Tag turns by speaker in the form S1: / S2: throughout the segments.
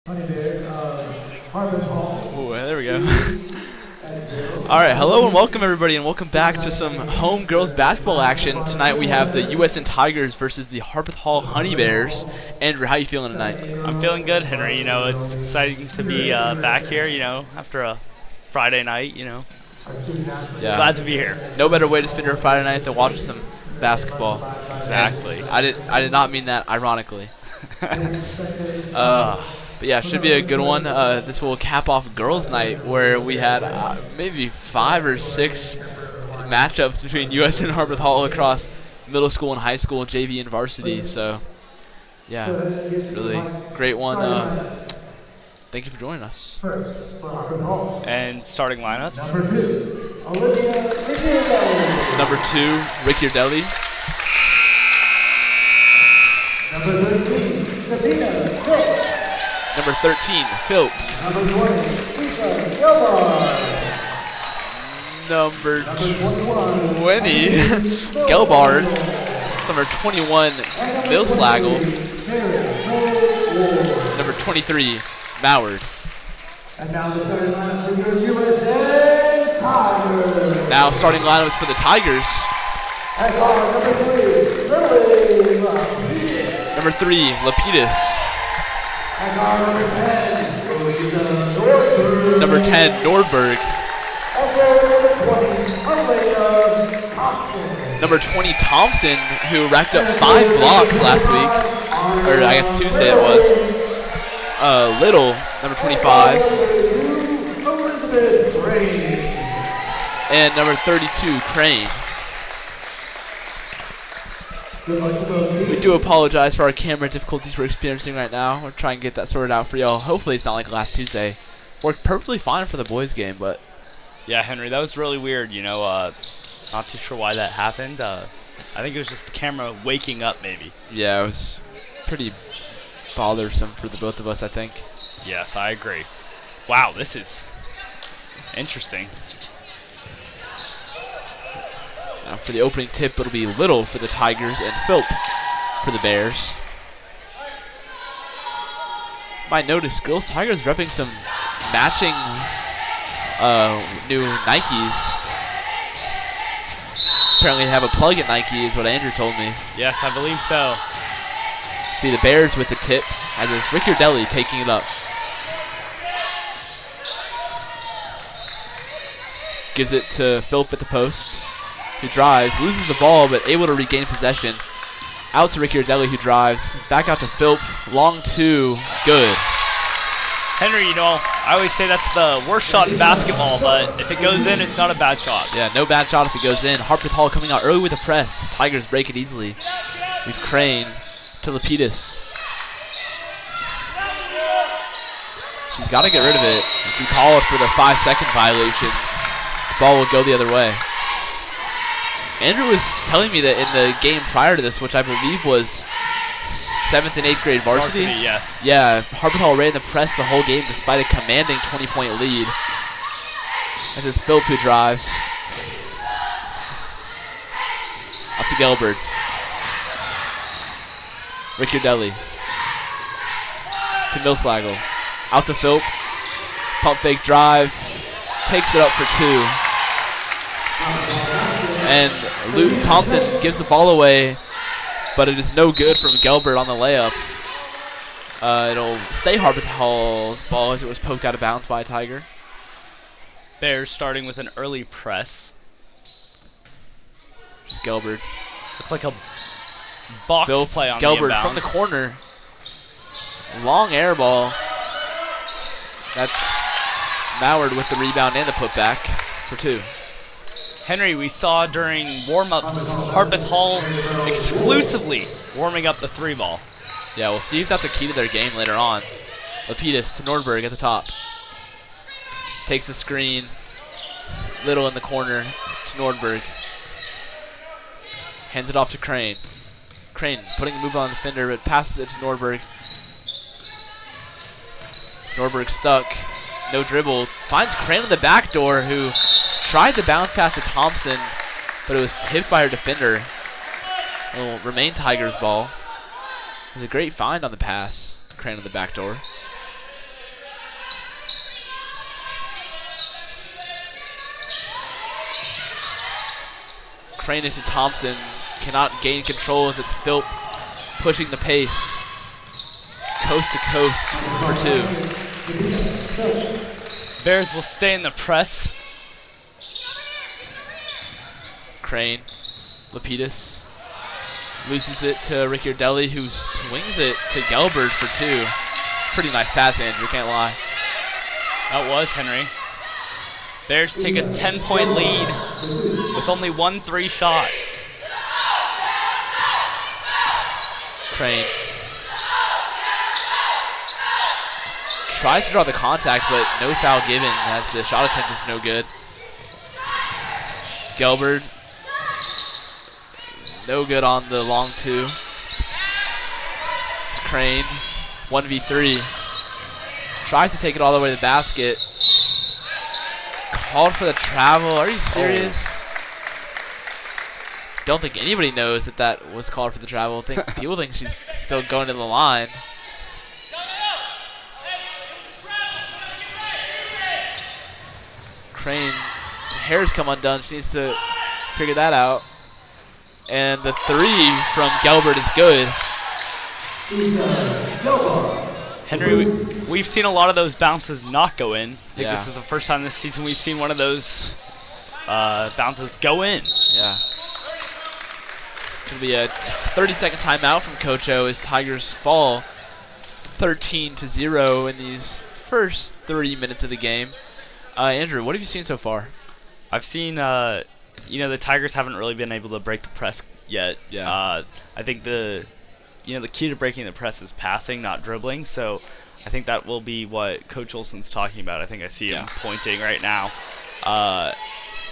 S1: Oh, there we go. All right, hello and welcome everybody, and welcome back to some home girls basketball action. Tonight we have the USN Tigers versus the Harpeth Hall Honey Bears. Andrew, how you feeling tonight?
S2: I'm feeling good, Henry. You know, it's exciting to be back here, you know, after a Friday night, you know.
S1: Yeah.
S2: Glad to be here.
S1: No better way to spend your Friday night than watching some basketball.
S2: Exactly.
S1: And I did not mean that ironically. But yeah, should be a good one. This will cap off girls' night, where we had maybe 5 or 6 matchups between USN and Harpeth Hall across middle school and high school, JV and varsity. So, yeah, really great one. Thank you for joining us.
S2: And starting lineups.
S1: Number 2, Ricky Ardelli. Number 13, Phil. Number 20, Gelbard. Number 21, Millslagel. Number 23, Mallard. Now starting lineups for the Tigers. Number 3, Lapidus. Number 10, Nordberg. Number 20, Thompson, who racked up 5 blocks last week, or I guess Tuesday it was. Little, number 25. And number 32, Crane. We do apologize for our camera difficulties we're experiencing right now. We're trying to get that sorted out for y'all. Hopefully it's not like last Tuesday. Worked perfectly fine for the boys game, but
S2: Yeah, Henry, that was really weird, you know. Not too sure why that happened. I think it was just the camera waking up, maybe.
S1: yeah, it was pretty bothersome for the both of us, I think.
S2: Yes, I agree. Wow, this is interesting.
S1: Now for the opening tip, it'll be Little for the Tigers and Philp for the Bears. Might notice girls Tigers repping some matching new Nikes. Apparently they have a plug at Nike is what Andrew told me.
S2: Yes, I believe so.
S1: Be the Bears with the tip, as it's Ricky Ardelli taking it up. Gives it to Philp at the post, who drives, loses the ball, but able to regain possession. Out to Ricky Ardelli, who drives. Back out to Philp. Long 2. Good.
S2: Henry, you know, I always say that's the worst shot in basketball, but if it goes in, it's not a bad shot.
S1: Yeah, no bad shot if it goes in. Harpeth Hall coming out early with a press. Tigers break it easily. We've Crane to Lapidus. She's got to get rid of it. If we call it for the 5-second violation, the ball will go the other way. Andrew was telling me that in the game prior to this, which I believe was 7th and 8th grade varsity.
S2: Yes.
S1: Yeah, Harpeth Hall ran the press the whole game despite a commanding 20-point lead. As it's Philp who drives. Out to Gelbard. Ricky Ardelli. To Millslagel. Out to Philp. Pump fake drive. Takes it up for 2. And Luke Thompson gives the ball away, but it is no good from Gelbard on the layup. It'll stay Harpeth Hall's ball as it was poked out of bounds by a Tiger.
S2: Bears starting with an early press.
S1: Just Gelbard.
S2: Looks like a box
S1: Phil
S2: play on
S1: Gelbard
S2: the inbound.
S1: from the corner. Long air ball. That's Mallard with the rebound and the putback for 2.
S2: Henry, we saw during warm-ups Harpeth Hall exclusively warming up the 3-ball.
S1: Yeah, we'll see if that's a key to their game later on. Lapidus to Nordberg at the top. Takes the screen. Little in the corner to Nordberg. Hands it off to Crane. Crane putting a move on the defender, but passes it to Nordberg. Nordberg stuck. No dribble. Finds Crane in the back door, who tried the bounce pass to Thompson, but it was tipped by her defender. It'll remain Tigers' ball. It was a great find on the pass. Crane on the back door. Crane into Thompson. Cannot gain control as it's Philp pushing the pace. Coast to coast for 2.
S2: Bears will stay in the press.
S1: Crane. Lapidus. Loses it to Ricciardelli, who swings it to Gelbert for 2. Pretty nice pass, Andrew, can't lie.
S2: That was Henry. Bears take a 10-point lead with only 1 3 shot.
S1: Crane. Tries to draw the contact, but no foul given as the shot attempt is no good. Gelbert. No good on the long 2. It's Crane. 1v3. Tries to take it all the way to the basket. Called for the travel. Are you serious? Don't think anybody knows that was called for the travel. People think she's still going to the line. Crane's hair's come undone. She needs to figure that out. And the 3 from Gelbert is good.
S2: Henry, we've seen a lot of those bounces not go in. I think
S1: Yeah.
S2: this is the first time this season we've seen one of those bounces go in.
S1: Yeah. It's going to be a 30-second timeout from Coach O as Tigers fall 13-0 in these first 30 minutes of the game. Andrew, what have you seen so far?
S2: I've seen, the Tigers haven't really been able to break the press yet.
S1: Yeah.
S2: I think the key to breaking the press is passing, not dribbling. So I think that will be what Coach Olson's talking about. I think I see him pointing right now.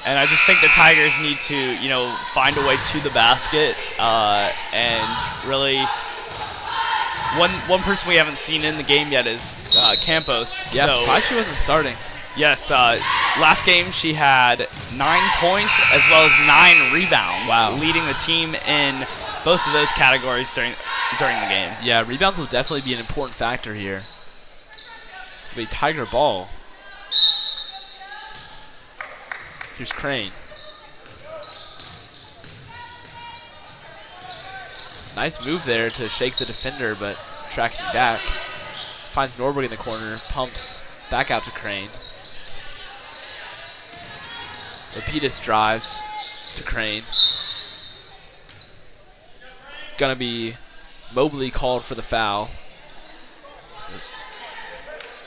S2: And I just think the Tigers need to, find a way to the basket. And really, one person we haven't seen in the game yet is Campos.
S1: Yeah,
S2: so,
S1: surprised she wasn't starting.
S2: Yes, last game she had 9 points as well as 9 rebounds.
S1: Wow.
S2: Leading the team in both of those categories during the game.
S1: Yeah, rebounds will definitely be an important factor here. It's going to be Tiger ball. Here's Crane. Nice move there to shake the defender, but tracking back. Finds Norberg in the corner, pumps back out to Crane. Lapidus drives to Crane. Gonna be Mobley called for the foul.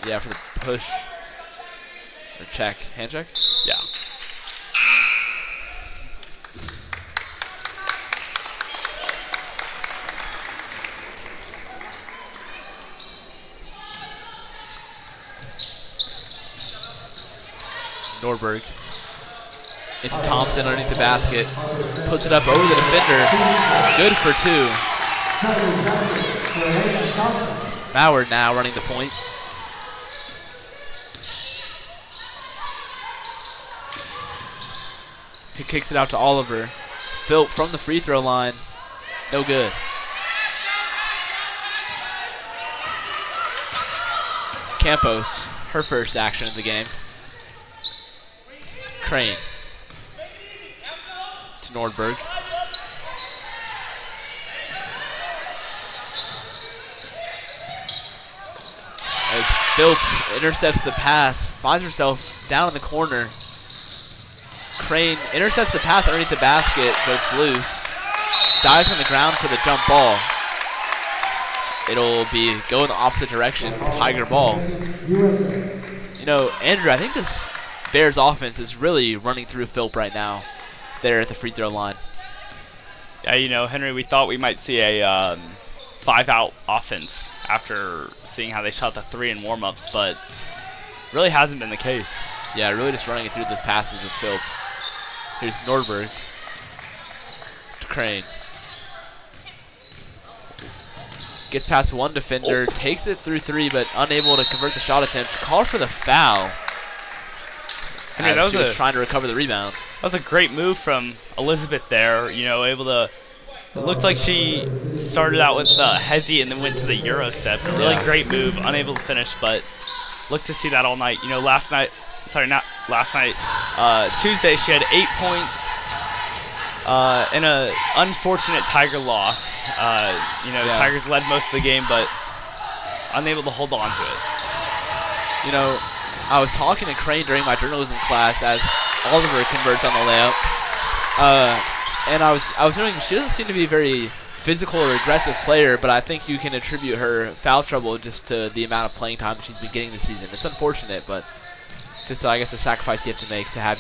S1: Yeah, for the push. Or check. Hand check?
S2: Yeah.
S1: Norberg into Thompson underneath the basket. Puts it up over the defender. Good for 2. Mauer now running the point. He kicks it out to Oliver. Philp from the free throw line. No good. Campos, her first action of the game. Crane to Nordberg. As Philp intercepts the pass, finds herself down in the corner. Crane intercepts the pass underneath the basket, but it's loose. Dives on the ground for the jump ball. It'll be go in the opposite direction. Tiger ball. Andrew, I think this Bears offense is really running through Philp right now there at the free throw line.
S2: Yeah, Henry, we thought we might see a 5-out offense after seeing how they shot the 3 in warm-ups, but really hasn't been the case.
S1: Yeah, really just running it through those passes with Philp. Here's Nordberg to Crane. Gets past one defender, takes it through 3, but unable to convert the shot attempt. Called for the foul.
S2: I mean,
S1: she was trying to recover the rebound.
S2: That was a great move from Elizabeth there. Able to. It looked like she started out with Hezi and then went to the Euro step. A really great move, unable to finish, but looked to see that all night. Tuesday she had 8 points, in a unfortunate Tiger loss. Tigers led most of the game, but unable to hold on to it.
S1: I was talking to Crane during my journalism class as Oliver converts on the layup, and I was noticing she doesn't seem to be a very physical or aggressive player, but I think you can attribute her foul trouble just to the amount of playing time she's been getting this season. It's unfortunate, but just I guess a sacrifice you have to make to have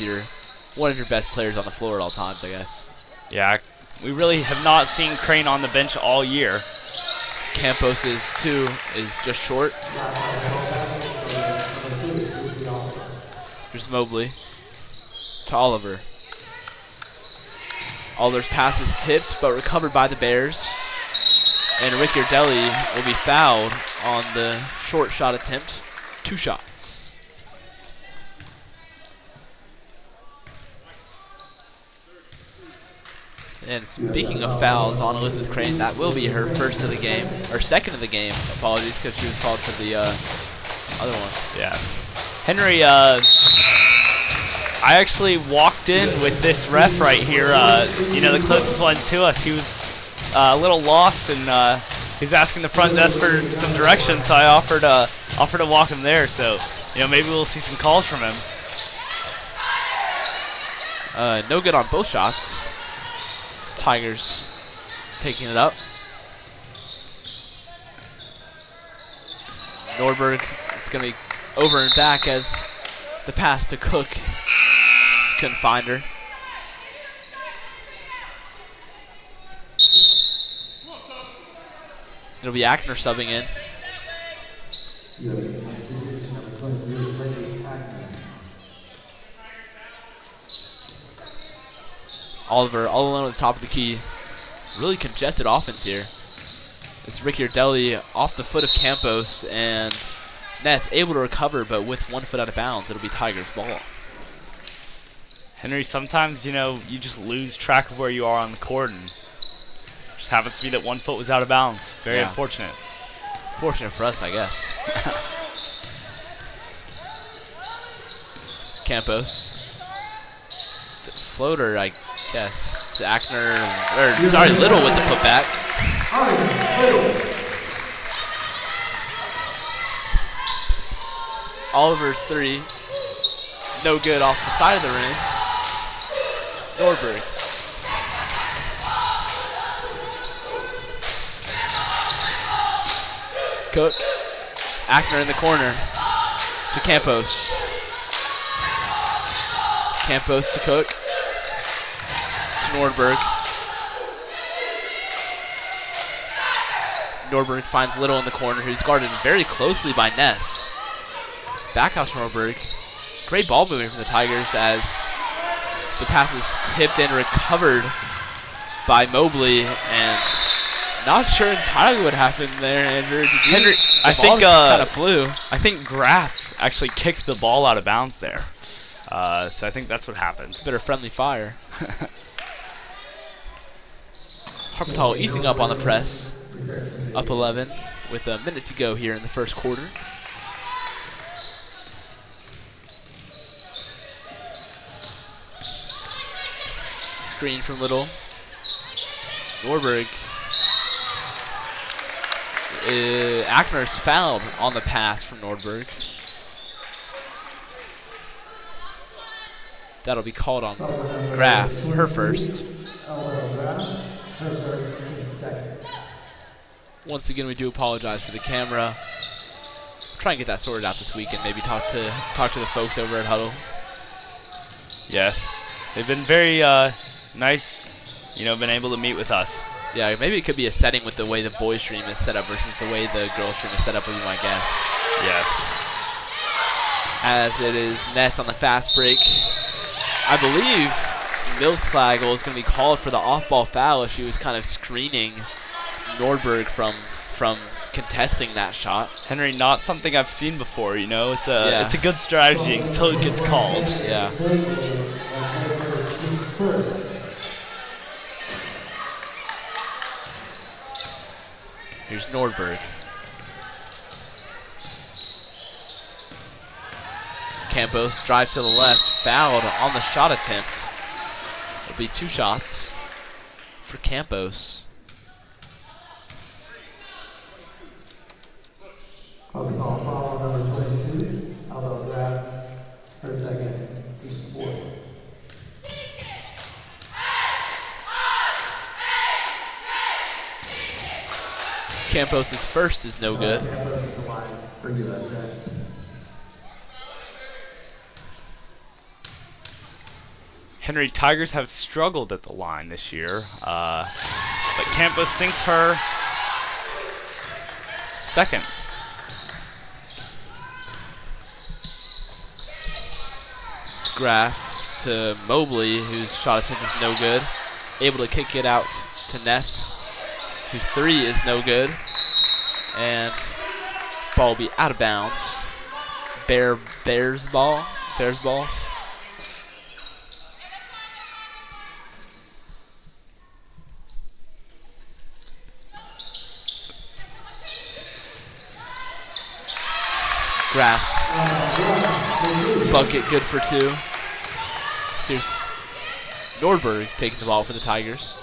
S1: one of your best players on the floor at all times, I guess.
S2: Yeah, we really have not seen Crane on the bench all year.
S1: Campos' 2 is just short. Here's Mobley to Oliver. Oliver's pass is tipped but recovered by the Bears. And Rick Yardelli will be fouled on the short shot attempt. 2 shots. And speaking of fouls on Elizabeth Crane, that will be her first of the game, or second of the game. Apologies, because she was called for the other one.
S2: Yeah. Henry, I actually walked in with this ref right here, the closest one to us. He was a little lost, and he's asking the front desk for some direction, so I offered to walk him there. So, maybe we'll see some calls from him.
S1: No good on both shots. Tigers taking it up. Norberg is going to be over and back as the pass to Cook. Just couldn't find her. It'll be Ackner subbing in. Oliver all alone at the top of the key. Really congested offense here. It's Rick Yardelli off the foot of Campos, and Ness able to recover, but with 1 foot out of bounds. It'll be Tigers ball.
S2: Henry, sometimes, you just lose track of where you are on the court, and just happens to be that 1 foot was out of bounds. Very unfortunate.
S1: Fortunate for us, I guess. Campos. The floater, I guess. Little with the putback. Oliver's 3. No good off the side of the rim. Norberg. Cook. Ackner in the corner to Campos. Campos to Cook. To Nordberg. Nordberg finds Little in the corner, who's guarded very closely by Ness. Backhouse Nordberg. Great ball moving from the Tigers as the pass is tipped and recovered by Mobley, and not sure entirely what happened there, Andrew.
S2: Henry, I think
S1: kind of flew.
S2: I think Graff actually kicked the ball out of bounds there. So I think that's what happened.
S1: It's a bit of friendly fire. Harpeth easing up on the press. Up 11 with a minute to go here in the first quarter. Screen from Little. Norberg. Ackner's fouled on the pass from Nordberg. That'll be called on Graff, her first. Once again, we do apologize for the camera. Try and get that sorted out this week and maybe talk to the folks over at Huddle.
S2: Yes, they've been very nice, been able to meet with us.
S1: Yeah, maybe it could be a setting with the way the boys stream is set up versus the way the girls stream is set up, would be my guess.
S2: Yes.
S1: As it is Ness on the fast break. I believe Millsagel is going to be called for the off-ball foul as she was kind of screening Nordberg from contesting that shot.
S2: Henry, not something I've seen before, It's a good strategy until it gets called.
S1: Yeah. Here's Nordberg. Campos drives to the left, fouled on the shot attempt. It'll be 2 shots. for Campos.
S3: Foul number 22. Aldo grab her second, team sport.
S1: Campos' first is no good.
S3: Campos the line for USN.
S2: Henry, Tigers have struggled at the line this year, but Campos sinks her second.
S1: It's Graff to Mobley, whose shot attempt is no good. Able to kick it out to Ness, whose three is no good. And ball will be out of bounds. Bears ball. Graff's bucket, good for two. Here's Nordberg taking the ball for the Tigers.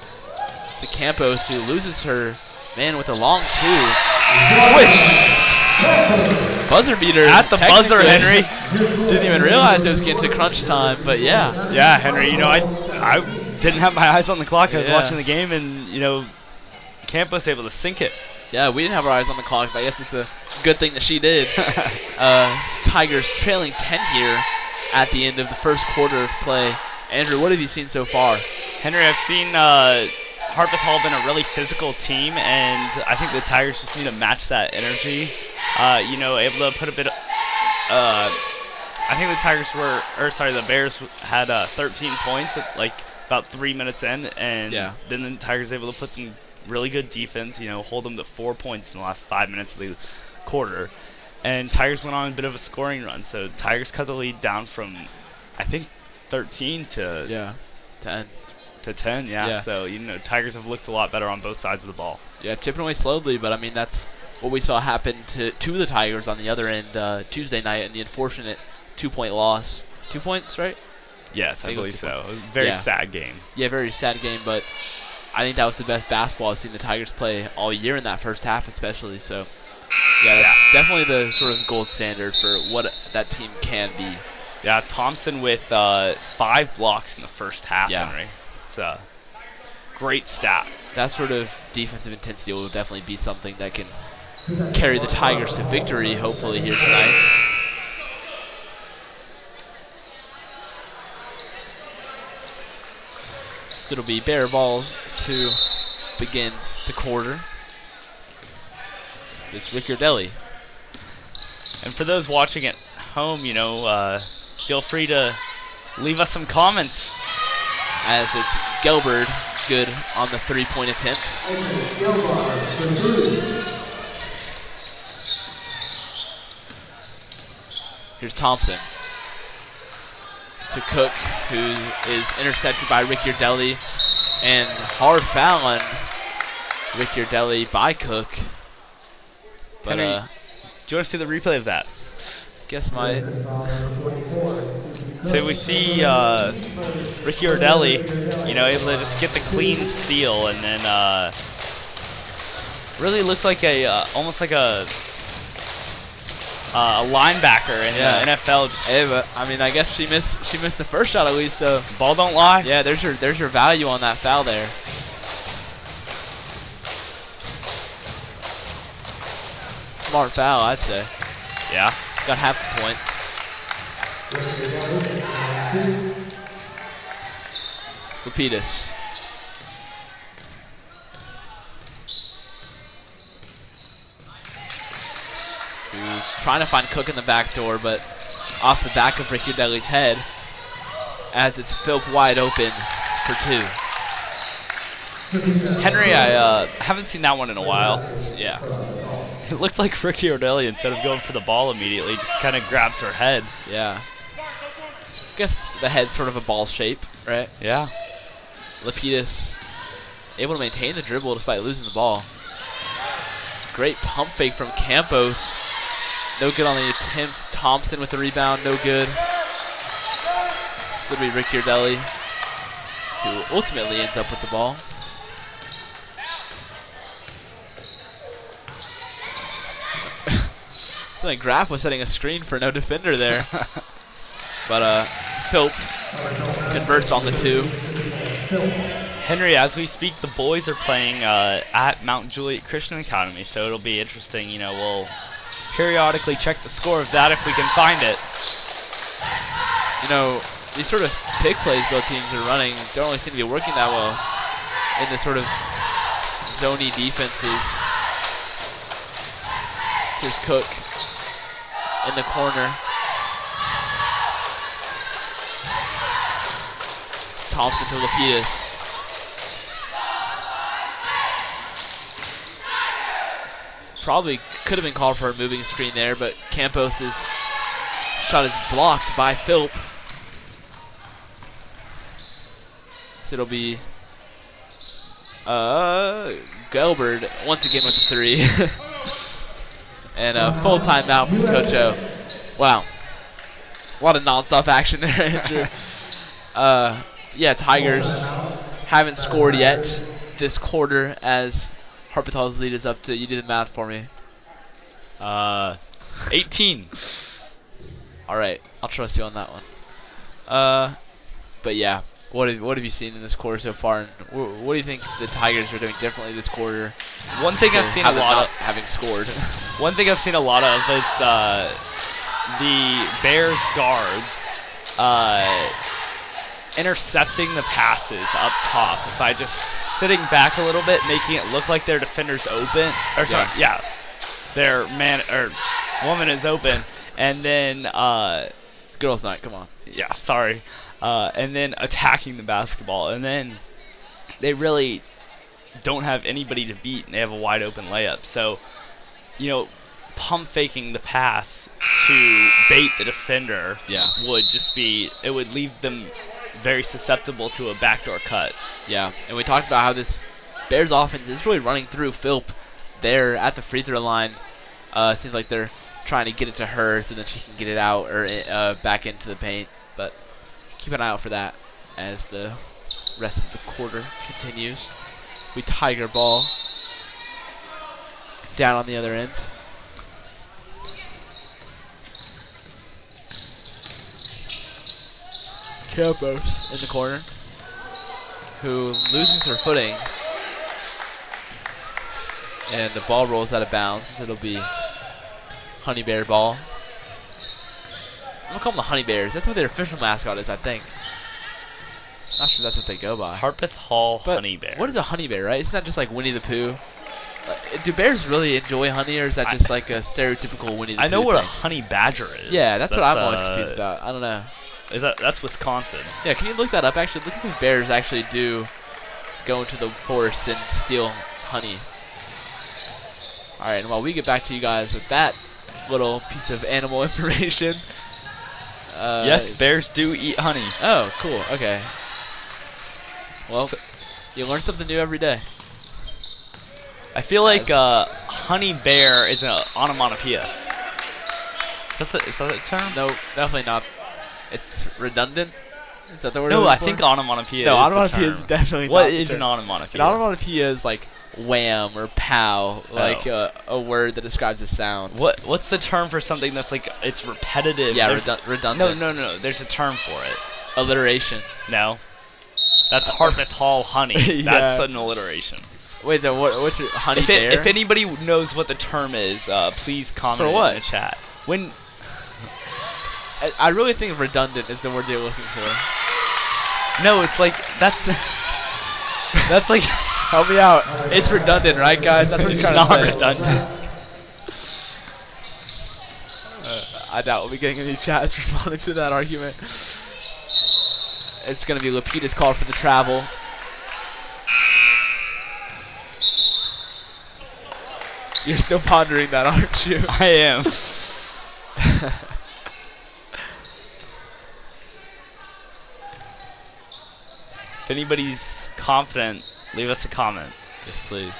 S1: To Campos, who loses her man with a long two. Swish! Buzzer beater.
S2: At the buzzer, Henry.
S1: Didn't even realize it was getting to crunch time, but yeah.
S2: Yeah, Henry, I didn't have my eyes on the clock. I was
S1: Yeah.
S2: watching the game, and, Campos able to sink it.
S1: Yeah, we didn't have our eyes on the clock, but I guess it's a good thing that she did. Tigers trailing 10 here at the end of the first quarter of play. Andrew, what have you seen so far?
S2: Henry, I've seen Harpeth Hall been a really physical team, and I think the Tigers just need to match that energy. Able to put a bit of, I think the Bears had 13 points at about 3 minutes in, and then the Tigers able to put some really good defense, hold them to 4 points in the last 5 minutes of the quarter. And Tigers went on a bit of a scoring run, so Tigers cut the lead down from, I think, 13 to
S1: 10.
S2: to 10, yeah. So, Tigers have looked a lot better on both sides of the ball.
S1: Yeah, chipping away slowly, but I mean, that's what we saw happen to the Tigers on the other end Tuesday night in the unfortunate 2-point loss. 2 points, right?
S2: Yes, I
S1: it was
S2: believe
S1: 2
S2: so.
S1: points.
S2: It was a very
S1: Yeah.
S2: sad game.
S1: Yeah, very sad game, but I think that was the best basketball I've seen the Tigers play all year in that first half especially. So, yeah, that's definitely the sort of gold standard for what that team can be.
S2: Yeah, Thompson with 5 blocks in the first half, Henry. It's a great stat.
S1: That sort of defensive intensity will definitely be something that can carry the Tigers to victory, hopefully, here tonight. So it'll be Bear balls to begin the quarter. It's Rick Yardelli.
S2: And for those watching at home, feel free to leave us some comments.
S1: As it's Gelbert, good on the three-point attempt. Here's Thompson to Cook, who is intercepted by Rick Yardelli, and hard foul on Rick Yardelli by Cook. But
S2: Henry, do you want to see the replay of that?
S1: guess my
S2: So we see Ricky Yardelli, able to just get the clean steal, and then really looked like almost like a linebacker in the NFL.
S1: Hey, but I mean, I guess she missed the first shot at least. So
S2: ball don't lie.
S1: Yeah, there's your value on that foul there. Smart foul, I'd say.
S2: Yeah.
S1: Got half the points. Lapidus. Who's trying to find Cook in the back door, but off the back of Ricky Yardelli's head as it's Philp wide open for two.
S2: Henry, I haven't seen that one in a while.
S1: Yeah.
S2: It looked like Ricky Yardelli, instead of going for the ball immediately, just kind of grabs her head.
S1: Yeah. I guess the head's sort of a ball shape, right?
S2: Yeah.
S1: Lapidus able to maintain the dribble despite losing the ball. Great pump fake from Campos. No good on the attempt. Thompson with the rebound, no good. Still be Rick Yardelli, who ultimately ends up with the ball. It's like Graf was setting a screen for no defender there. But Philp converts on the 2.
S2: Henry, as we speak, the boys are playing at Mount Juliet Christian Academy, so it'll be interesting. You know, we'll periodically check the score of that if we can find it.
S1: You know, these sort of pick plays both teams are running don't really seem to be working that well in the sort of zony defenses. Here's Cook in the corner. Thompson to Lapidus. Probably could have been called for a moving screen there, but Campos' shot is blocked by Philp. So it'll be Gelbert once again with the 3. And a full timeout from Coach O. Wow. A lot of non-stop action there, Andrew. Yeah, Tigers haven't scored yet this quarter as Harpeth Hall's lead is up to, you do the math for me.
S2: 18.
S1: All right, I'll trust you on that one. But yeah, what have you seen in this quarter so far, and what do you think the Tigers are doing differently this quarter?
S2: One thing I've seen a lot of
S1: having scored.
S2: One thing I've seen a lot of is the Bears guards intercepting the passes up top by just sitting back a little bit, making it look like their defender's open. Or sorry, yeah, their man or woman is open, and then
S1: it's girls' night. Come on.
S2: Yeah, sorry. And then attacking the basketball, and then they really don't have anybody to beat, and they have a wide open layup. So, you know, pump faking the pass to bait the defender would just be, it would leave them very susceptible to a backdoor cut.
S1: Yeah, and we talked about how this Bears offense is really running through Philp there at the free throw line. Seems like they're trying to get it to her so that she can get it out or back into the paint. But keep an eye out for that as the rest of the quarter continues. We Tiger ball down on the other end. Campos in the corner, who loses her footing, and the ball rolls out of bounds. So it'll be Honey Bear ball. I'm gonna call them the Honey Bears. That's what their official mascot is, I think. Not sure that's what they go by.
S2: Harpeth Hall
S1: But
S2: Honey Bear.
S1: what is a honey bear, right? Isn't that just like Winnie the Pooh? Do bears really enjoy honey, or is that just like a stereotypical Winnie the Pooh
S2: I know what a
S1: thing?
S2: honey badger is.
S1: Yeah, that's what I'm always confused about. I don't know.
S2: That's Wisconsin.
S1: Yeah, can you look that up? Actually, look if bears actually do go into the forest and steal honey. All right, and while we get back to you guys with that little piece of animal information.
S2: Yes, bears do eat honey.
S1: Oh, cool. Okay. Well, you learn something new every day.
S2: I feel like honey bear is an onomatopoeia. Is that the term?
S1: No, definitely not. It's redundant. Is that the word?
S2: No, I think onomatopoeia.
S1: No,
S2: is
S1: onomatopoeia
S2: the
S1: is
S2: term.
S1: definitely not.
S2: What
S1: the
S2: is
S1: term.
S2: an onomatopoeia?
S1: An onomatopoeia is like wham or pow, like a word that describes a sound.
S2: What's the term for something that's like it's repetitive?
S1: Yeah, redundant.
S2: No. There's a term for it.
S1: Alliteration.
S2: No. That's Harpeth Hall honey.
S1: Yeah.
S2: That's an alliteration.
S1: Wait, then what's your honey bear?
S2: If anybody knows what the term is, please comment
S1: For what?
S2: in the chat. When
S1: I really think redundant is the word they're looking for.
S2: no, it's like that's like
S1: Help me out. It's redundant, right, guys? That's what you're trying to
S2: not
S1: say.
S2: redundant.
S1: I doubt we'll be getting any chats responding to that argument. It's going to be Lapidus called for the travel. You're still pondering that, aren't you?
S2: I am. If anybody's confident, leave us a comment.
S1: Yes, please.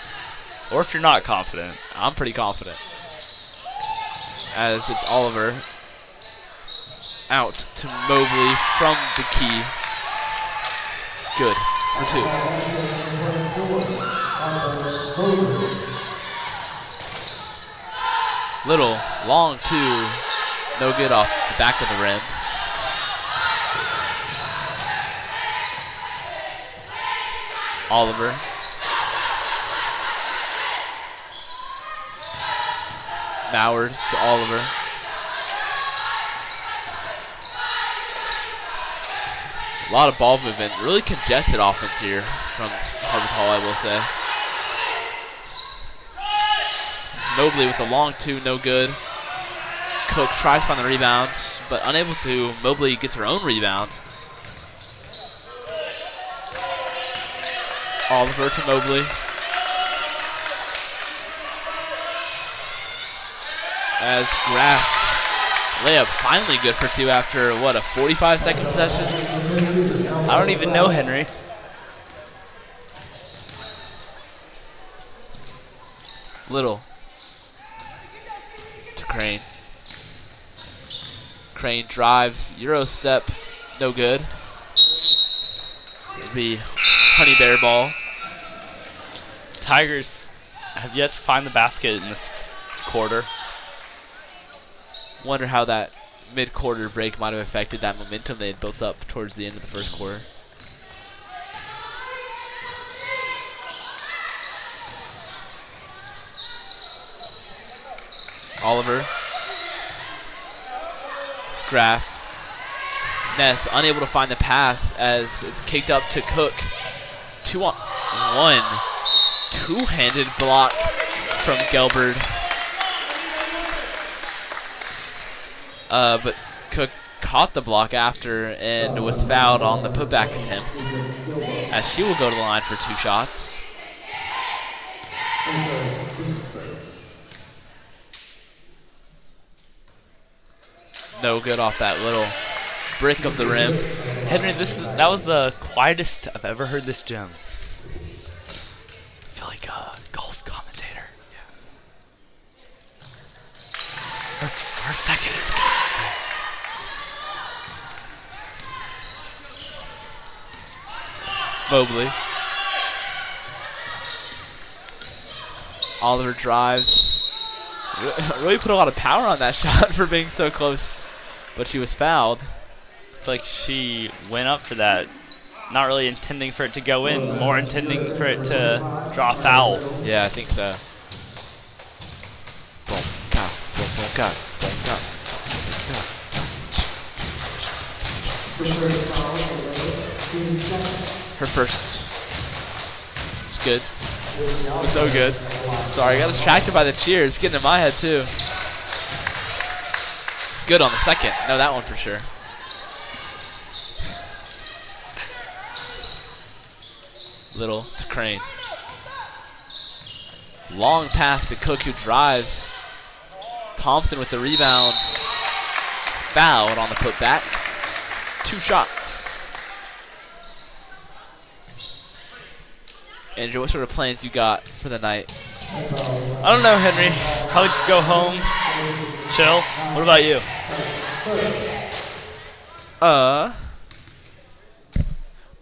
S2: Or if you're not confident.
S1: I'm pretty confident. As it's Oliver out to Mobley from the key. Good for 2. Little, long two, no good off the back of the rim. Oliver. Mallard to Oliver. A lot of ball movement. Really congested offense here from Harpeth Hall, I will say. This is Mobley with a long two, no good. Cook tries to find the rebound, but unable to. Mobley gets her own rebound. Oliver to Mobley. As Graff's layup finally good for two after, what, a 45-second possession?
S2: I don't even know Henry.
S1: Little to Crane. Crane drives, Euro step, no good. It'll be Honey Bear ball.
S2: Tigers have yet to find the basket in this quarter.
S1: Wonder how that mid-quarter break might have affected that momentum they had built up towards the end of the first quarter. Oliver. It's Graff. Ness unable to find the pass as it's kicked up to Cook. 2-on-1. Two-handed block from Gelbert. But Cook caught the block after and was fouled on the putback attempt, as she will go to the line for two shots. No good off that little brick of the rim.
S2: Henry, that was the quietest I've ever heard this gym. I feel like a golf commentator. Yeah. Her second is good.
S1: Mobley. Oliver drives. Really put a lot of power on that shot for being so close, but she was fouled.
S2: It's like she went up for that, not really intending for it to go in, more intending for it to draw a foul.
S1: Yeah, I think so. Boom, cow, boom, boom, cow, boom, cow, her first. It's good. It was no good. Sorry, I got distracted by the cheers. Getting in my head, too. Good on the second. No, that one for sure. Little to Crane. Long pass to Cook, who drives. Thompson with the rebound. Fouled on the putback. Two shots. Andrew, what sort of plans you got for the night?
S2: I don't know, Henry. Probably just go home, chill. What about you?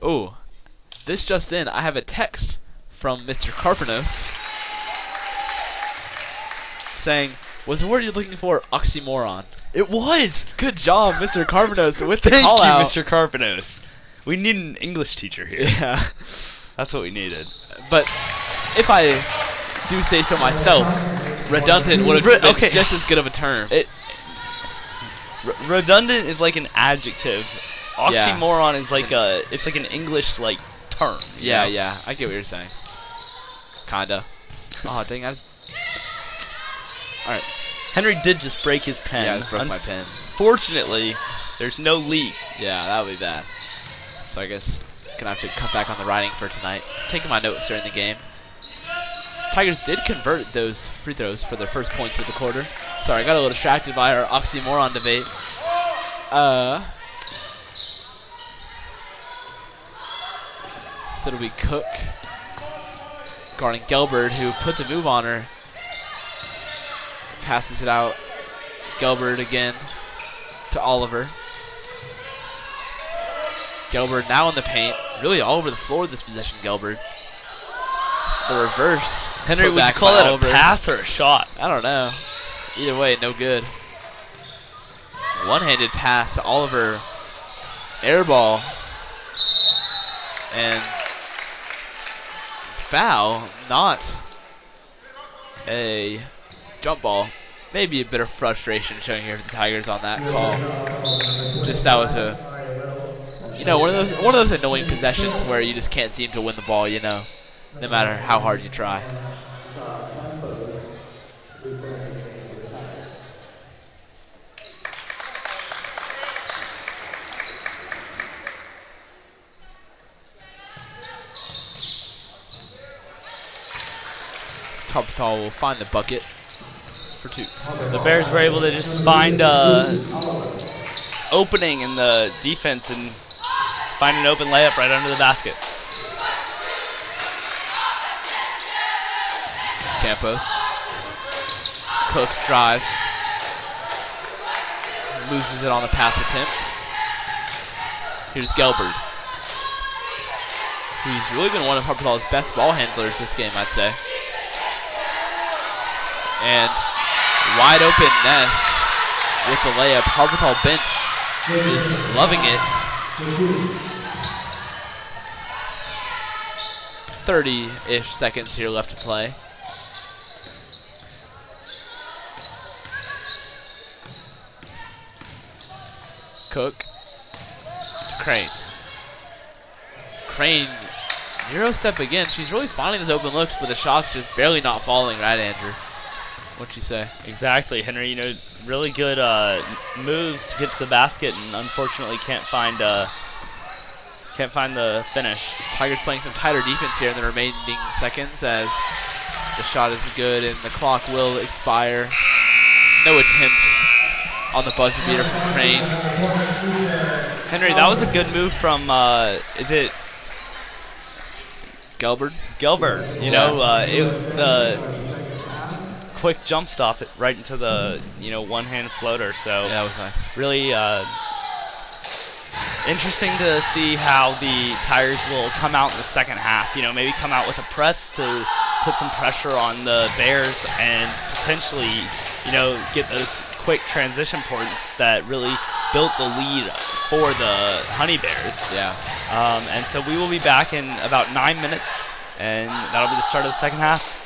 S1: Oh, this just in. I have a text from Mr. Carpanos saying, was the word you're looking for oxymoron?
S2: It was.
S1: Good job, Mr. Carpanos, with the
S2: Thank
S1: call
S2: you,
S1: out.
S2: Mr. Carpanos. We need an English teacher here.
S1: Yeah.
S2: That's what we needed.
S1: But if I do say so myself, redundant would have been just as good of a term.
S2: Redundant is like an adjective.
S1: Yeah.
S2: Oxymoron is like it's like an English like term.
S1: Yeah,
S2: know?
S1: yeah. I get what you're saying. Kinda. Oh, dang, I just... Alright.
S2: Henry did just break his pen.
S1: Yeah, I just broke my pen.
S2: Fortunately, there's no leak.
S1: Yeah, that would be bad. So I guess gonna have to cut back on the writing for tonight. Taking my notes during the game. Tigers did convert those free throws for their first points of the quarter. Sorry, I got a little distracted by our oxymoron debate. So it'll be Cook guarding Gelbert, who puts a move on her. Passes it out. Gelbert again to Oliver. Gelbert now in the paint. Really all over the floor this possession, Gelbert. The reverse.
S2: Henry, would you call that a pass or a shot?
S1: I don't know. Either way, no good. One-handed pass to Oliver. Air ball. And foul, not a jump ball. Maybe a bit of frustration showing here for the Tigers on that call. Just that was a, one of those annoying possessions where you just can't seem to win the ball, no matter how hard you try. Harpeth will find the bucket for 2.
S2: The Bears were able to just find opening in the defense and find an open layup right under the basket.
S1: Campos. Cook drives. Loses it on the pass attempt. Here's Gelbert, who's really been one of Harpeth's best ball handlers this game, I'd say. And wide open Ness with the layup. Harpeth bench is loving it. 30-ish seconds here left to play. Cook to Crane. Crane, Euro step again. She's really finding those open looks, but the shot's just barely not falling, right, Andrew? What'd you say?
S2: Exactly, Henry. Really good moves to get to the basket, and unfortunately can't find the finish.
S1: Tigers playing some tighter defense here in the remaining seconds as the shot is good and the clock will expire. No attempt on the buzzer beater from Crane.
S2: Henry, that was a good move from, is it
S1: Gelbert?
S2: Gelbert. It was the quick jump stop it right into the one-hand floater. So
S1: yeah, that was nice.
S2: Really interesting to see how the Tigers will come out in the second half. Maybe come out with a press to put some pressure on the Bears and potentially get those quick transition points that really built the lead for the Honey Bears.
S1: Yeah.
S2: And so we will be back in about 9 minutes, and that'll be the start of the second half.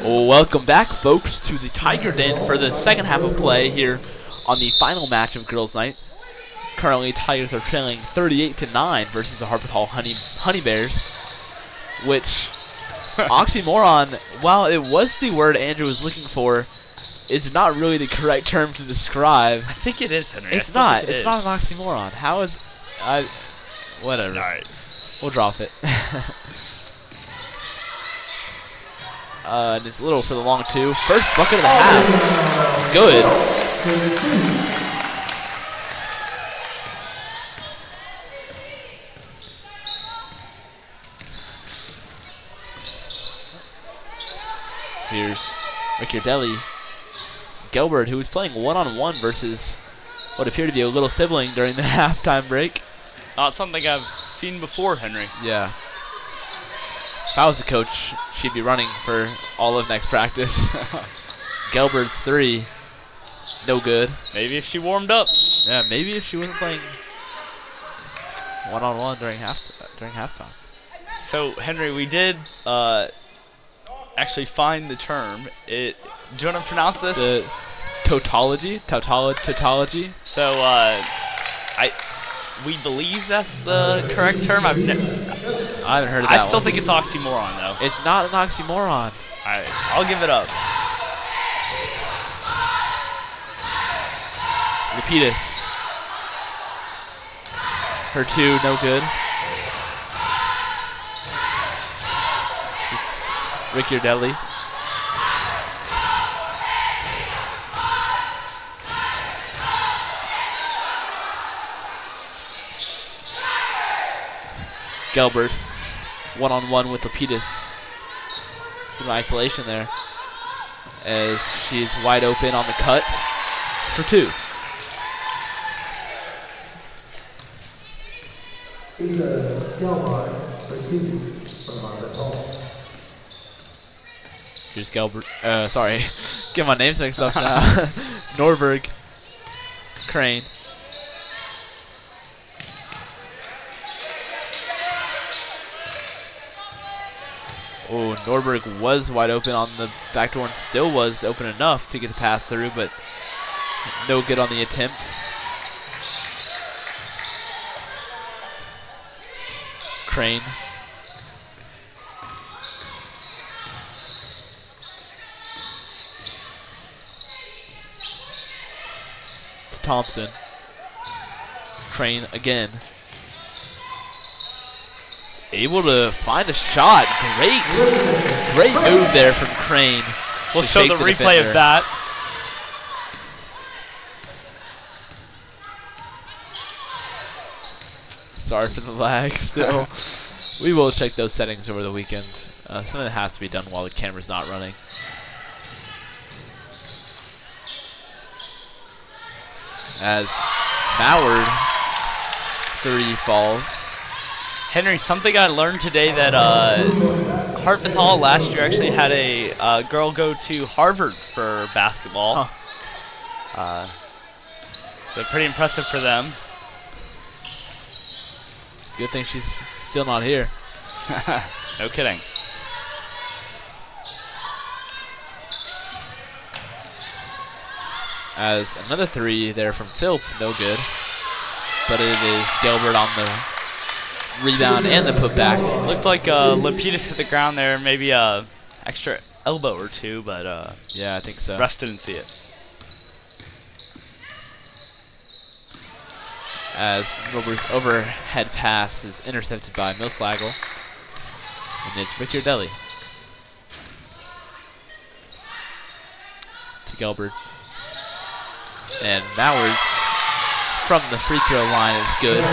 S1: Welcome back, folks, to the Tiger Den for the second half of play here on the final match of Girls Night. Currently, Tigers are trailing 38-9 versus the Harpeth Hall Honey Bears, which oxymoron, while it was the word Andrew was looking for, is not really the correct term to describe.
S2: I think it is, Henry.
S1: It's not. It's not an oxymoron. How is... whatever.
S2: All right.
S1: We'll drop it. And it's Little for the long two. First bucket of the half. Good. Here's Ricky Deli. Gilbert, who was playing one-on-one versus what appeared to be a little sibling during the halftime break.
S2: Not something I've seen before, Henry.
S1: Yeah. If I was the coach, she'd be running for all of next practice. Gilbert's three. No good.
S2: Maybe if she warmed up.
S1: Yeah, maybe if she wasn't playing one-on-one during halftime.
S2: So, Henry, we did actually find the term. Do you want to pronounce this?
S1: Tautology. Tautology.
S2: So, we believe that's the correct term.
S1: I haven't heard of that
S2: I still think it's oxymoron, though.
S1: It's not an oxymoron.
S2: I'll give it up.
S1: Lapidus. Her two, no good. It's Ricky Deli. Gilbert, one-on-one with Lapidus. Good isolation there, as she's wide open on the cut for two. Here's Gilbert. Sorry, get my names mixed up now. Norberg, Crane. Oh, Norberg was wide open on the back door and still was open enough to get the pass through, but no good on the attempt. Crane. To Thompson. Crane again. Able to find a shot. Great move there from Crane.
S2: We'll show the replay of that.
S1: Sorry for the lag still. We will check those settings over the weekend. Something that has to be done while the camera's not running. As Mallard three falls.
S2: Henry, something I learned today that Harpeth Hall last year actually had a girl go to Harvard for basketball.
S1: Huh.
S2: So pretty impressive for them.
S1: Good thing she's still not here.
S2: No kidding.
S1: As another three there from Philp, no good. But it is Gilbert on the rebound and the putback.
S2: Looked like Lapidus hit the ground there, maybe a extra elbow or two, but
S1: yeah, I think so.
S2: refs didn't see it.
S1: As Norberg's overhead pass is intercepted by Milslagel. And it's Ricky Deli. To Gilbert. And Mallard's from the free throw line is good.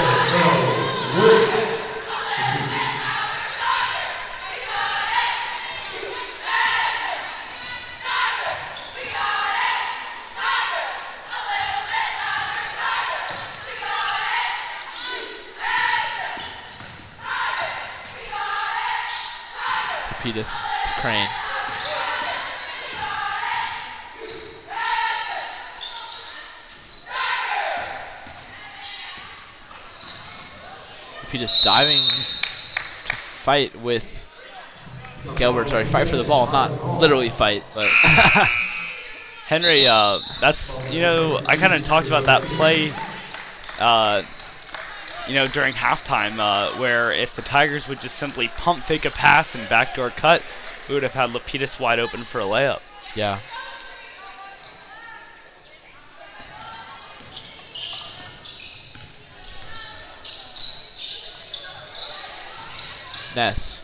S1: Lapidus to Crane. Lapidus diving to fight with Gilbert, sorry, fight for the ball, not literally fight, but
S2: Henry, that's, I kind of talked about that play, during halftime, where if the Tigers would just simply pump fake a pass and backdoor cut, we would have had Lapidus wide open for a layup.
S1: yeah. Ness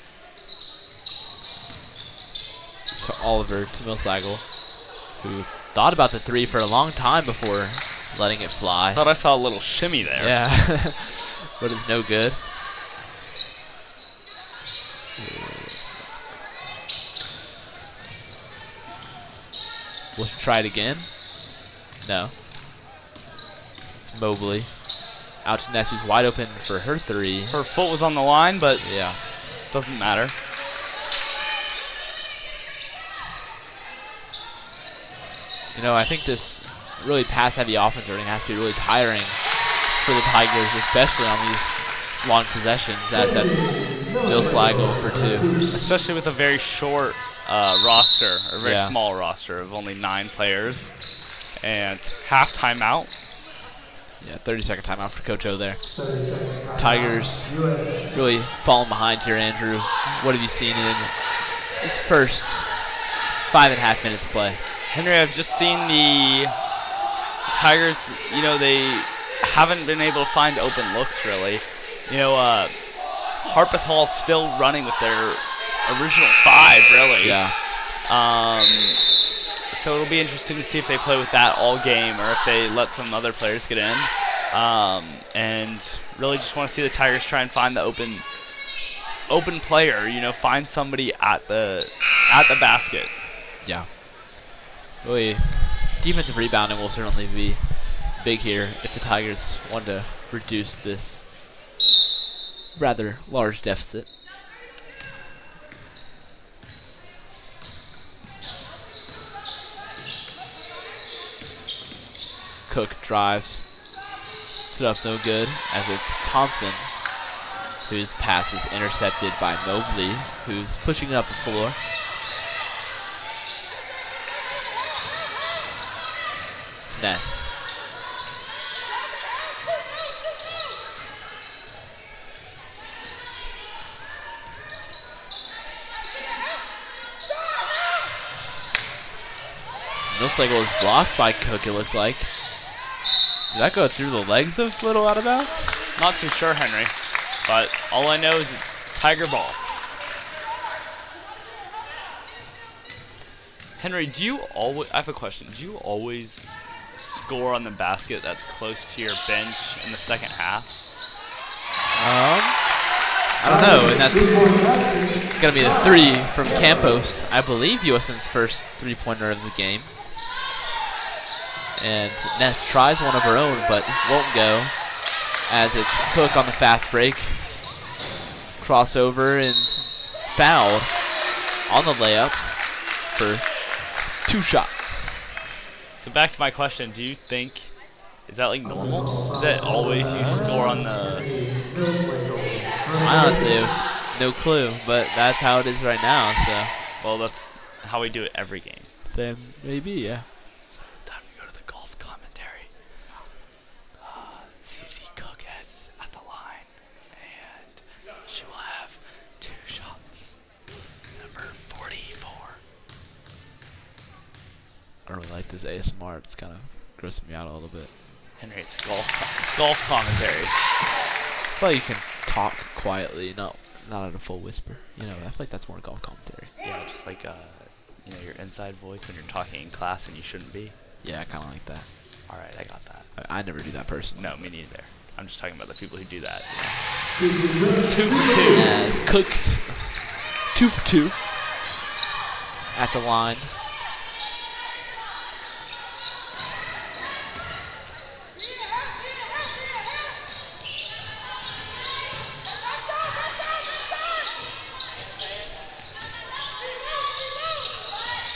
S1: to Oliver to Millsagle, who thought about the three for a long time before letting it fly.
S2: I thought I saw a little shimmy there.
S1: Yeah, but it's no good. We'll try it again. No. It's Mobley. Out to Ness, who's wide open for her three.
S2: Her foot was on the line, but
S1: Yeah.
S2: doesn't matter.
S1: I think this really pass-heavy offense is going to have to be really tiring for the Tigers, especially on these long possessions, as that's Millsagle for two.
S2: Especially with a very short roster, or very
S1: Yeah.
S2: small roster of only 9 players. And half timeout.
S1: Yeah, 30-second timeout for Coach O there. Tigers really falling behind here, Andrew. What have you seen in this first 5.5 minutes of play?
S2: Henry, I've just seen the Tigers, they haven't been able to find open looks, really. Harpeth Hall's still running with their original 5, really.
S1: Yeah.
S2: So it'll be interesting to see if they play with that all game or if they let some other players get in. And really just want to see the Tigers try and find the open player, find somebody at the basket.
S1: Yeah. Really, defensive rebounding will certainly be big here if the Tigers want to reduce this rather large deficit. Cook drives. Set up no good, as it's Thompson, whose pass is intercepted by Mobley, who's pushing it up the floor. It's Ness. Millsagle was blocked by Cook, it looked like. Did that go through the legs of Little out of bounds?
S2: Not too sure, Henry, but all I know is it's Tiger ball. Henry, I have a question. Do you always score on the basket that's close to your bench in the second half?
S1: I don't know, and that's going to be the 3 from Campos. I believe USN's first three-pointer of the game. And Ness tries one of her own, but won't go, as it's Cook on the fast break. Crossover and fouled on the layup for 2 shots.
S2: So back to my question, do you think, is that like normal? Is that always you score on the...
S1: I honestly have no clue, but that's how it is right now, so.
S2: Well, that's how we do it every game.
S1: Then maybe, yeah.
S2: So time to go to the golf commentary. CC Cook is at the line, and she will have 2 shots. Number 44.
S1: I don't really like this ASMR. It's kind of grossing me out a little bit.
S2: Henry, it's golf commentary.
S1: I feel like you can talk quietly, not at a full whisper. I feel like that's more golf commentary.
S2: Yeah, just like your inside voice when you're talking in class and you shouldn't be.
S1: Yeah, I kind of like that.
S2: All right, I got that.
S1: I never do that personally.
S2: No, me neither. I'm just talking about the people who do that. 2 for 2.
S1: As Cook's 2 for 2 at the line.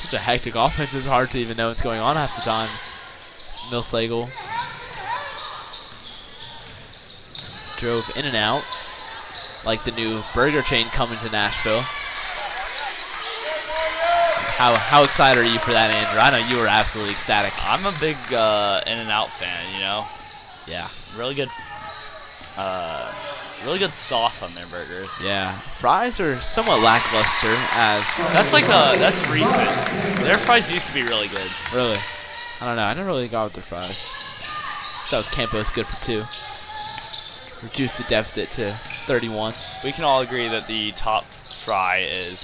S1: Such a hectic offense, it's hard to even know what's going on half the time. Millsagle drove in and out like the new burger chain coming to Nashville. How excited are you for that, Andrew? I know you were absolutely ecstatic.
S2: I'm a big In-N-Out fan, you know.
S1: Yeah.
S2: Really good sauce on their burgers.
S1: Yeah. Fries are somewhat lackluster as
S2: That's recent. Their fries used to be really good.
S1: really. I don't know. I never really got with their fries. So that was Campos good for 2. Reduce the deficit to 31.
S2: We can all agree that the top fry is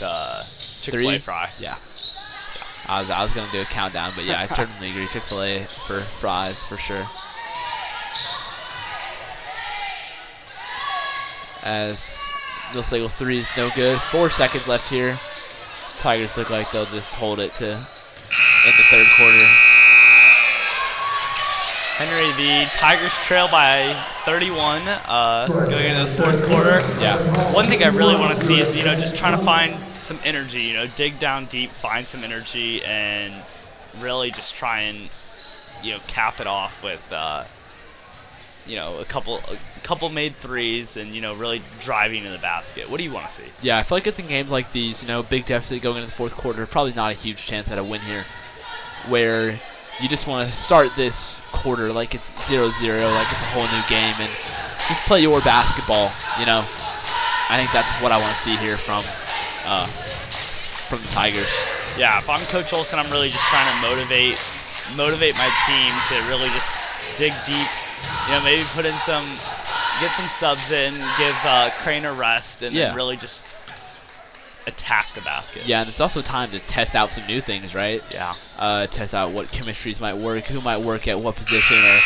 S2: Chick-fil-A
S1: 3?
S2: fry.
S1: Yeah. I was gonna do a countdown, but yeah, I certainly agree. Chick-fil-A for fries for sure. As Los Eagles 3 is no good. 4 seconds left here. Tigers look like they'll just hold it to in the 3rd quarter.
S2: Henry, the Tigers trail by 31 going into the 4th quarter.
S1: Yeah.
S2: One thing I really want to see is, just trying to find some energy, dig down deep, find some energy, and really just try and, cap it off with, a couple made threes and, really driving in the basket. What do you want to see?
S1: Yeah, I feel like it's in games like these, big deficit going into the 4th quarter, probably not a huge chance at a win here, where you just want to start this quarter like it's 0-0, like it's a whole new game, and just play your basketball, I think that's what I want to see here from the Tigers.
S2: Yeah, if I'm Coach Olson, I'm really just trying to motivate my team to really just dig deep, maybe get some subs in, give Crane a rest, and then really just attack the basket.
S1: Yeah, and it's also time to test out some new things, right?
S2: Yeah.
S1: Test out what chemistries might work, who might work at what position, or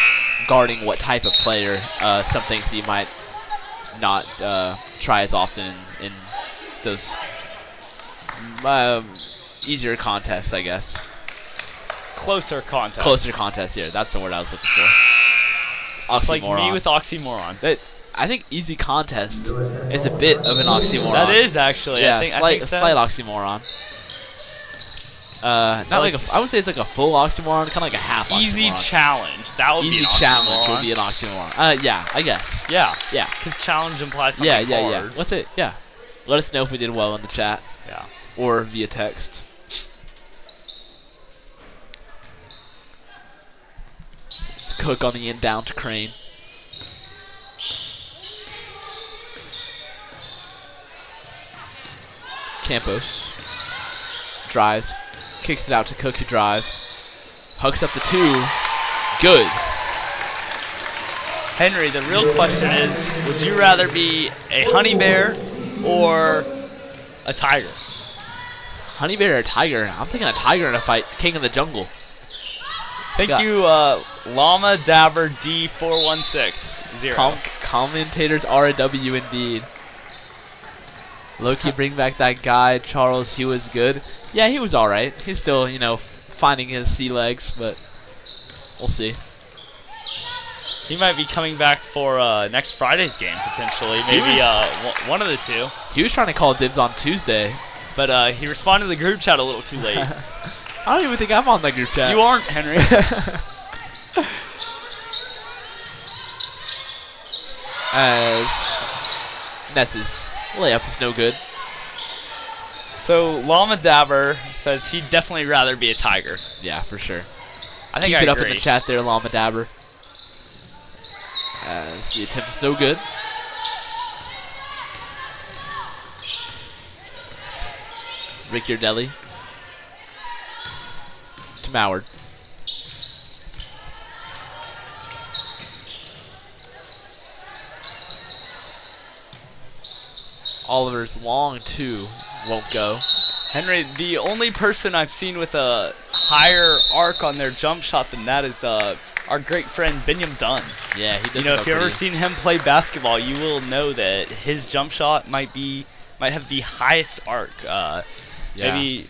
S1: guarding what type of player. Some things that you might not try as often in those easier contests, I guess.
S2: Closer contests.
S1: Closer contests, yeah. That's the word I was looking for.
S2: It's like me with oxymoron.
S1: I think easy contest is a bit of an oxymoron.
S2: That is actually.
S1: Yeah,
S2: I think so.
S1: Slight oxymoron. Not like I would say it's like a full oxymoron, kind of like a half oxymoron.
S2: Easy challenge. That would
S1: easy
S2: be an
S1: challenge
S2: oxymoron.
S1: would be an oxymoron. Yeah, I guess.
S2: Yeah.
S1: Yeah.
S2: Because challenge implies something
S1: Yeah.
S2: hard.
S1: What's it? Yeah. Let us know if we did well in the chat.
S2: Yeah.
S1: Or via text. It's Cook on the end down to Crane. Campos drives, kicks it out to Cook, who drives, hooks up the 2, good.
S2: Henry, the real question is, would you rather be a honey bear or a tiger?
S1: Honey bear or tiger? I'm thinking a tiger in a fight, king of the jungle.
S2: Thank you, Llama Dabber D4160.
S1: Commentators are a W indeed. Loki, bring back that guy, Charles. He was good. Yeah, he was all right. He's still, finding his sea legs, but we'll see.
S2: He might be coming back for next Friday's game, potentially. Maybe one of the two.
S1: He was trying to call dibs on Tuesday.
S2: But he responded to the group chat a little too late.
S1: I don't even think I'm on the group chat.
S2: You aren't, Henry.
S1: As Ness's layup is no good.
S2: So Llama Dabber says he'd definitely rather be a tiger.
S1: Yeah, for sure.
S2: I think
S1: Keep it up
S2: agree.
S1: in the chat there, Llama Dabber. As the attempt is no good. Rick Yardelli to Mauard. Oliver's long 2 won't go.
S2: Henry, the only person I've seen with a higher arc on their jump shot than that is our great friend Binyam Dunn.
S1: Yeah, he does.
S2: If you've ever seen him play basketball, you will know that his jump shot might have the highest arc. Maybe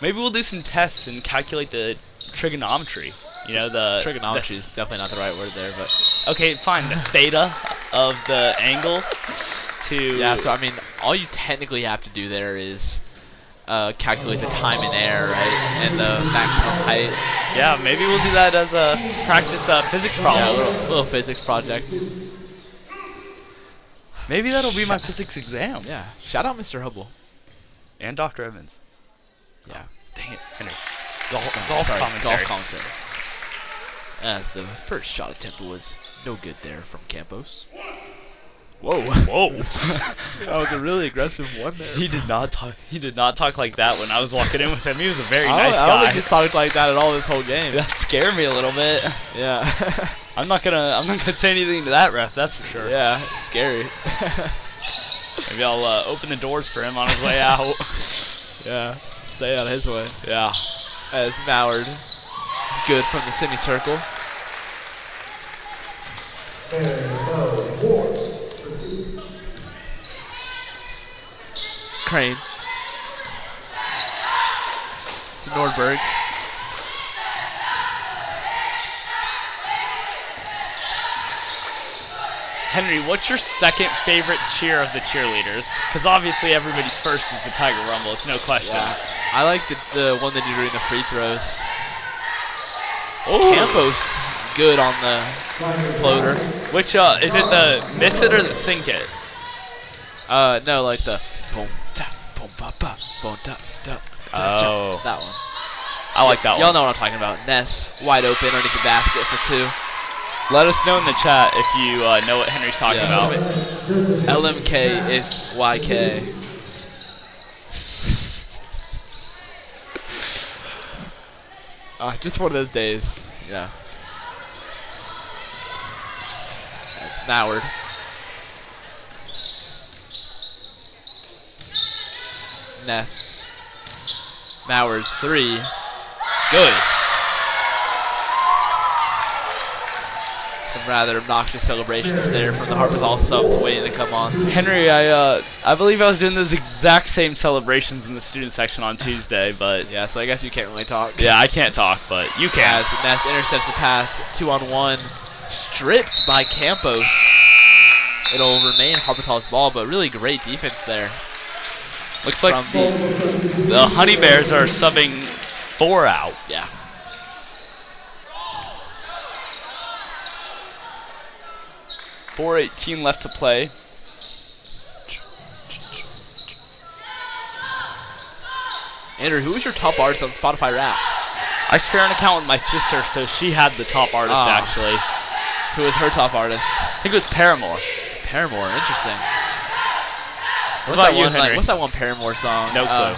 S2: we'll do some tests and calculate the trigonometry.
S1: Trigonometry is definitely not the right word there, but
S2: okay, fine. The theta of the angle to
S1: so I mean, all you technically have to do there is calculate the time in air, right, and the maximum height.
S2: Yeah, maybe we'll do that as a practice physics problem.
S1: Yeah, a little physics project.
S2: Maybe that'll be my physics exam.
S1: Yeah, shout out Mr. Hubble
S2: and Dr. Evans.
S1: Yeah.
S2: Dang it, Henry. Golf
S1: Sorry,
S2: commentary.
S1: golf commentary. As the first shot attempt was no good there from Campos. Whoa.
S2: Whoa.
S1: That was a really aggressive one there.
S2: He did not talk. He did not talk like that when I was walking in with him. He was a very
S1: I
S2: nice
S1: don't think
S2: guy.
S1: he's talked like that at all this whole game.
S2: That scared me a little bit.
S1: Yeah.
S2: I'm not gonna say anything to that ref. That's for sure.
S1: Yeah, scary.
S2: Maybe I'll open the doors for him on his way out.
S1: Yeah, stay out of his way.
S2: Yeah.
S1: As Mallard is good from the semicircle. Crane. To Nordberg.
S2: Henry, what's your second favorite cheer of the cheerleaders? Because obviously everybody's first is the Tiger Rumble. It's no question.
S1: Yeah. I like the one they do during the free throws.
S2: Ooh.
S1: Campos good on the floater.
S2: Which is it the miss it or the sink it?
S1: No, like the boom tap boom pa pa boom tap tap.
S2: Oh.
S1: That one.
S2: I like that
S1: Y'all
S2: one.
S1: know what I'm talking about. Ness wide open underneath the basket for 2.
S2: Let us know in the chat if you know what Henry's talking about.
S1: LMK if YK. Just one of those days. Yeah. That's Mallard. Ness. Mallard's 3. Good. Some rather obnoxious celebrations there from the Harpeth Hall subs waiting to come on.
S2: Henry, I believe I was doing those exact same celebrations in the student section on Tuesday, but
S1: Yeah, so I guess you can't really talk.
S2: yeah, I can't talk, but you can.
S1: As Ness intercepts the pass, 2-on-1, stripped by Campos. It'll remain Harpeth Hall's ball, but really great defense there.
S2: Looks like
S1: From
S2: the Honey Bears are subbing 4 out.
S1: Yeah.
S2: .418 left to play.
S1: Andrew, who was your top artist on Spotify Wrapped?
S2: I share an account with my sister, so she had the top artist
S1: Ah.
S2: actually.
S1: Who was her top artist?
S2: I think it was Paramore.
S1: Paramore, interesting.
S2: What about you,
S1: one,
S2: Henry?
S1: what's that one Paramore song?
S2: No clue.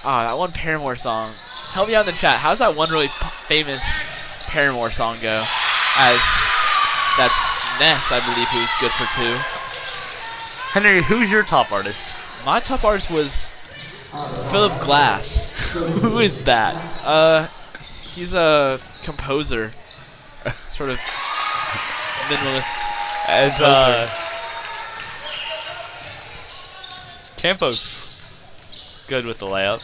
S1: That one Paramore song. Tell me out in the chat, how's that one really famous Paramore song go? As that's Ness, I believe, who's good for 2.
S2: Henry, who's your top artist?
S1: My top artist was Philip Glass.
S2: Who is that?
S1: He's a composer, sort of minimalist.
S2: As Campos, good with the layup.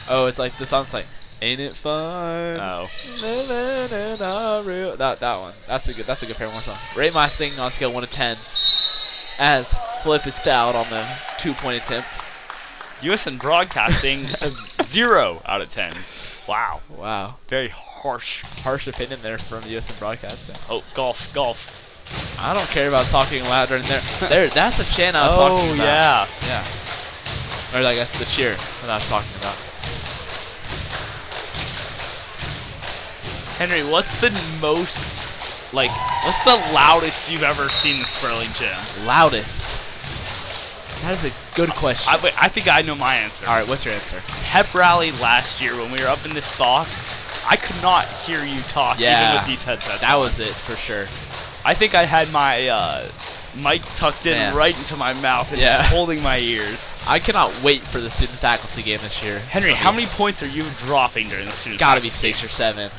S1: Oh, it's like the song's like, "Ain't it fun?
S2: Oh,
S1: Living in a real." That one. That's a good Paramore song. Rate my singing on a scale of 1 to 10. As Flip is fouled on the 2-point attempt.
S2: USN Broadcasting says 0 out of 10. Wow,
S1: Wow,
S2: very harsh.
S1: harsh opinion there from USN Broadcasting.
S2: Oh, golf.
S1: I don't care about talking louder in there. That's the chant I was talking about.
S2: yeah.
S1: Yeah. Or I guess the cheer that I was talking about.
S2: Henry, what's the loudest you've ever seen the Sperling Gym?
S1: Loudest. That is a good question.
S2: I think I know my answer.
S1: All right, what's your answer?
S2: Pep rally last year when we were up in this box, I could not hear you talk even with these headsets
S1: That
S2: on.
S1: was it for sure.
S2: I think I had my mic tucked in
S1: Man.
S2: right into my mouth and
S1: Yeah.
S2: just holding my ears.
S1: I cannot wait for the student faculty game this year.
S2: Henry, how many points are you dropping during the student
S1: Gotta be
S2: faculty
S1: 6 or 7.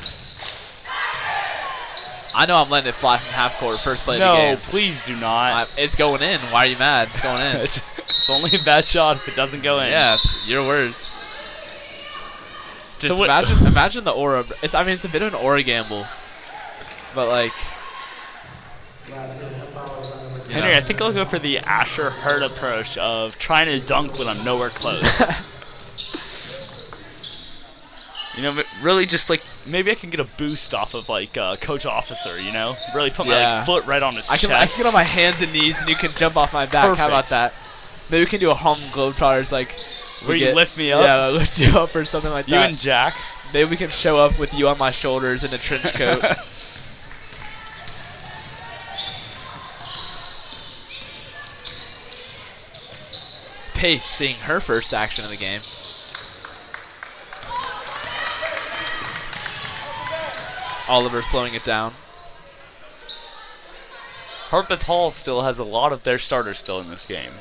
S1: I know I'm letting it fly from half court first play of the
S2: No,
S1: game.
S2: please do not.
S1: It's going in. Why are you mad? It's going in.
S2: It's only a bad shot if it doesn't go in.
S1: Yeah, it's your words. Just
S2: what-
S1: imagine the aura. It's a bit of an aura gamble, but like. you
S2: Henry,
S1: know.
S2: I think I'll go for the Asher Hurd approach of trying to dunk when I'm nowhere close. You know, really just like, maybe I can get a boost off of like Coach Officer, you know? Really put my
S1: Yeah.
S2: foot right on his
S1: I
S2: chest.
S1: can get on my hands and knees and you can jump off my back. How about
S2: Perfect.
S1: that? Maybe we can do a Harlem Globetrotters like.
S2: Where you lift me up?
S1: Yeah, lift you up or something like
S2: You
S1: that.
S2: and Jack.
S1: Maybe we can show up with you on my shoulders in a trench coat. It's Pace seeing her first action of the game. Oliver slowing it down.
S2: Harpeth Hall still has a lot of their starters still in this game.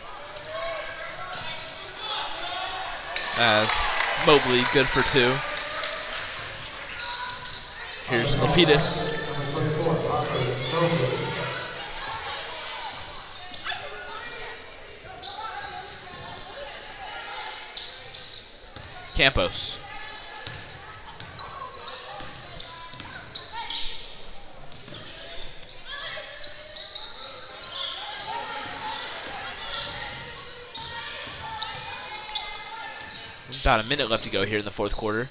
S1: As Mobley good for 2. Here's Lapidus. Campos. About a minute left to go here in the fourth quarter.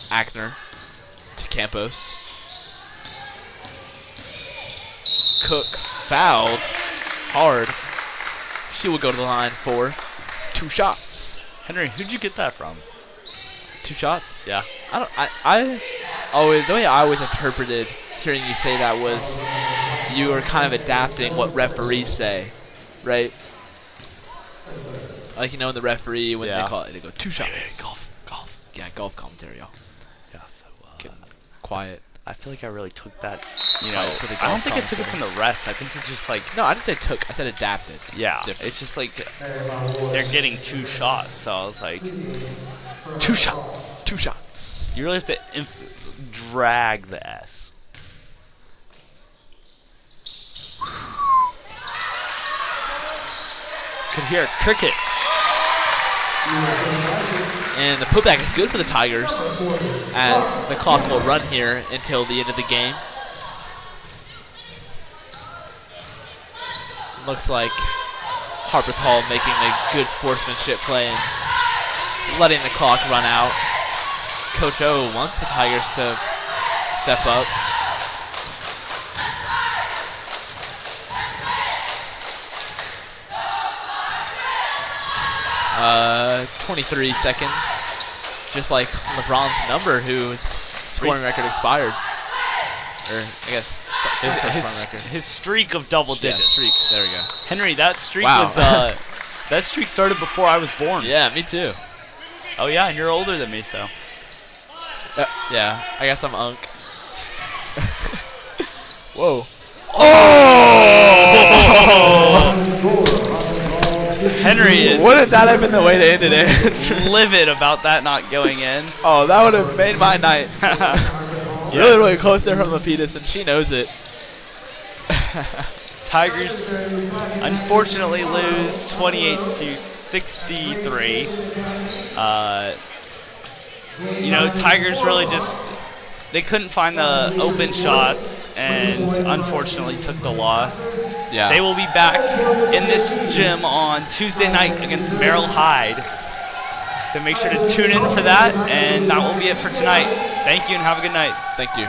S1: Ackner to Campos. Cook fouled hard. She will go to the line for 2 shots.
S2: Henry, who'd you get that from?
S1: 2 shots?
S2: Yeah.
S1: I always, the way I always interpreted hearing you say that was you were kind of adapting what referees say, right? Like, you know, in the referee, when they call it, they go 2 shots.
S2: Golf.
S1: Yeah, golf commentary, y'all.
S2: Yeah, so
S1: Getting quiet.
S2: I feel like I really took that, you
S1: Quiet
S2: know,
S1: for the
S2: I don't
S1: golf
S2: think I took it
S1: commentary.
S2: from the refs. I think it's just like,
S1: No, I didn't say took. I said adapted.
S2: yeah,
S1: It's different.
S2: it's just like they're getting 2 shots. So I was like, 2 shots.
S1: 2 shots.
S2: You really have to drag the S. Could hear a cricket.
S1: And the putback is good for the Tigers as the clock will run here until the end of the game. Looks like Harpeth Hall making a good sportsmanship play and letting the clock run out. Coach O wants the Tigers to step up. 23 seconds, just like LeBron's number, whose scoring record expired. Or, I guess,
S2: His streak of double
S1: Yeah,
S2: digits.
S1: streak. There we go.
S2: Henry, that streak
S1: Wow.
S2: was that streak started before I was born.
S1: Yeah, me too.
S2: Oh yeah, and you're older than me, so.
S1: Yeah, I guess I'm Unk. Whoa.
S2: Henry is
S1: Wouldn't that have been the way to end it?
S2: livid about that not going in.
S1: Oh, that would have made my night.
S2: Yes.
S1: Really close there from Lapidus, and she knows it.
S2: Tigers unfortunately lose 28-63. You know, Tigers really just, they couldn't find the open shots and unfortunately took the loss.
S1: Yeah.
S2: They will be back in this gym on Tuesday night against Merrill Hyde. So make sure to tune in for that, and that will be it for tonight. Thank you and have a good night.
S1: Thank you.